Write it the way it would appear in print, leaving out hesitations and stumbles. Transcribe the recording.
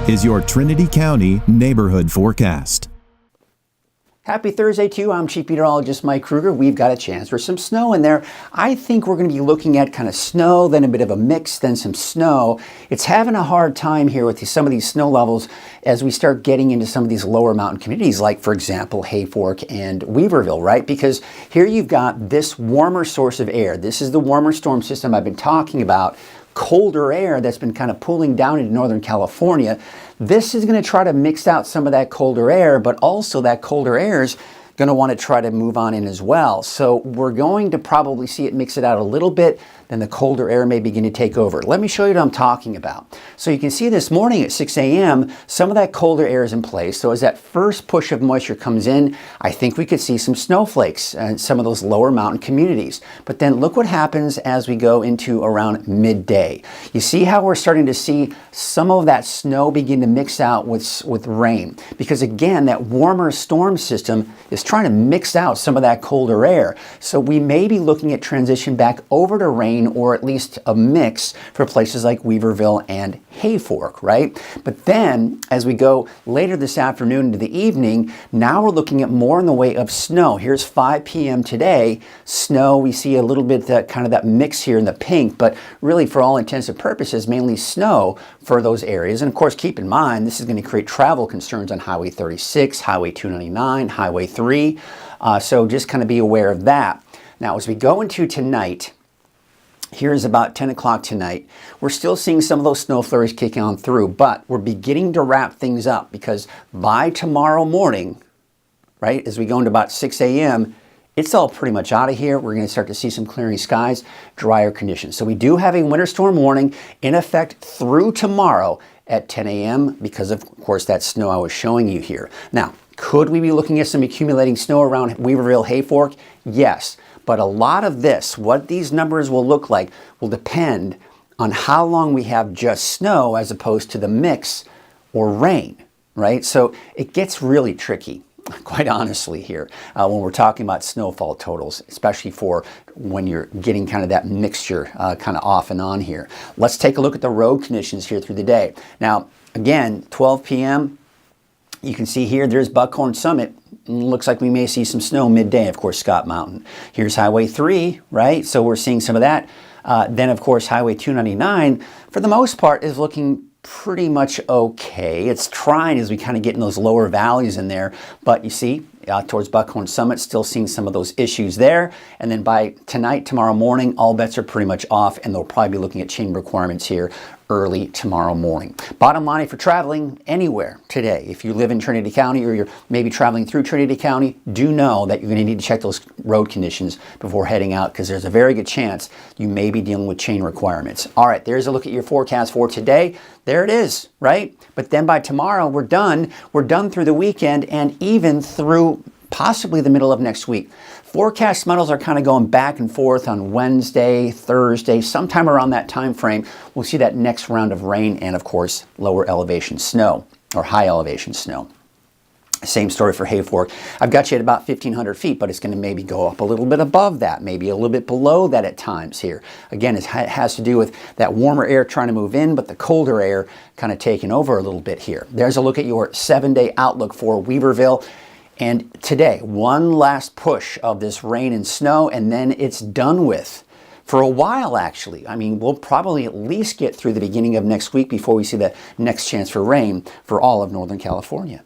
is your Trinity County neighborhood forecast. Happy Thursday to you. I'm Chief Meteorologist Mike Kruger. We've got a chance for some snow in there. I think we're going to be looking at kind of snow, then a bit of a mix, then some snow. It's having a hard time here with some of these snow levels as we start getting into some of these lower mountain communities, like, for example, Hayfork and Weaverville, right? Because here you've got this warmer source of air. This is the warmer storm system I've been talking about. Colder air that's been kind of pulling down into Northern California. This is going to try to mix out some of that colder air, but also that colder air is going to want to try to move on in as well. So we're going to probably see it mix it out a little bit, then the colder air may begin to take over. Let me show you what I'm talking about. So you can see this morning at 6 a.m., some of that colder air is in place. So as that first push of moisture comes in, I think we could see some snowflakes in some of those lower mountain communities. But then look what happens as we go into around midday. You see how we're starting to see some of that snow begin to mix out with rain. Because again, that warmer storm system is trying to mix out some of that colder air. So we may be looking at transition back over to rain, or at least a mix for places like Weaverville and Hayfork, right? But then as we go later this afternoon into the evening, now we're looking at more in the way of snow. Here's 5 p.m. today. Snow, we see a little bit that kind of that mix here in the pink, but really for all intents and purposes, mainly snow for those areas. And of course, keep in mind, this is going to create travel concerns on Highway 36, Highway 299, Highway 3. So just kind of be aware of that. Now, as we go into tonight, here's about 10 o'clock tonight. We're still seeing some of those snow flurries kicking on through, but we're beginning to wrap things up because by tomorrow morning, right, as we go into about 6 a.m., it's all pretty much out of here. We're going to start to see some clearing skies, drier conditions. So we do have a winter storm warning in effect through tomorrow at 10 a.m. because of course, that snow I was showing you here. Now, could we be looking at some accumulating snow around Weaverville, Hayfork? Yes. But a lot of this, what these numbers will look like, will depend on how long we have just snow as opposed to the mix or rain, right? So it gets really tricky, quite honestly, here when we're talking about snowfall totals, especially for when you're getting kind of that mixture kind of off and on here. Let's take a look at the road conditions here through the day. Now, again, 12 p.m., you can see here, there's Buckhorn Summit. Looks like we may see some snow midday, of course, Scott Mountain. Here's Highway 3, right? So we're seeing some of that. Then, of course, Highway 299, for the most part, is looking pretty much okay. It's trying as we kind of get in those lower valleys in there. But you see, towards Buckhorn Summit, still seeing some of those issues there. And then by tonight, tomorrow morning, all bets are pretty much off, and they'll probably be looking at chain requirements here early tomorrow morning. Bottom line, if you're traveling anywhere today, if you live in Trinity County or you're maybe traveling through Trinity County, do know that you're going to need to check those road conditions before heading out because there's a very good chance you may be dealing with chain requirements. All right, there's a look at your forecast for today. There it is, right? But then by tomorrow, we're done. We're done through the weekend and even through possibly the middle of next week. Forecast models are kind of going back and forth on Wednesday, Thursday, sometime around that time frame. We'll see that next round of rain and, of course, lower elevation snow or high elevation snow. Same story for Hayfork. I've got you at about 1,500 feet, but it's going to maybe go up a little bit above that, maybe a little bit below that at times here. Again, it has to do with that warmer air trying to move in, but the colder air kind of taking over a little bit here. There's a look at your 7-day outlook for Weaverville. And today, one last push of this rain and snow, and then it's done with. For a while, actually. I mean, we'll probably at least get through the beginning of next week before we see the next chance for rain for all of Northern California.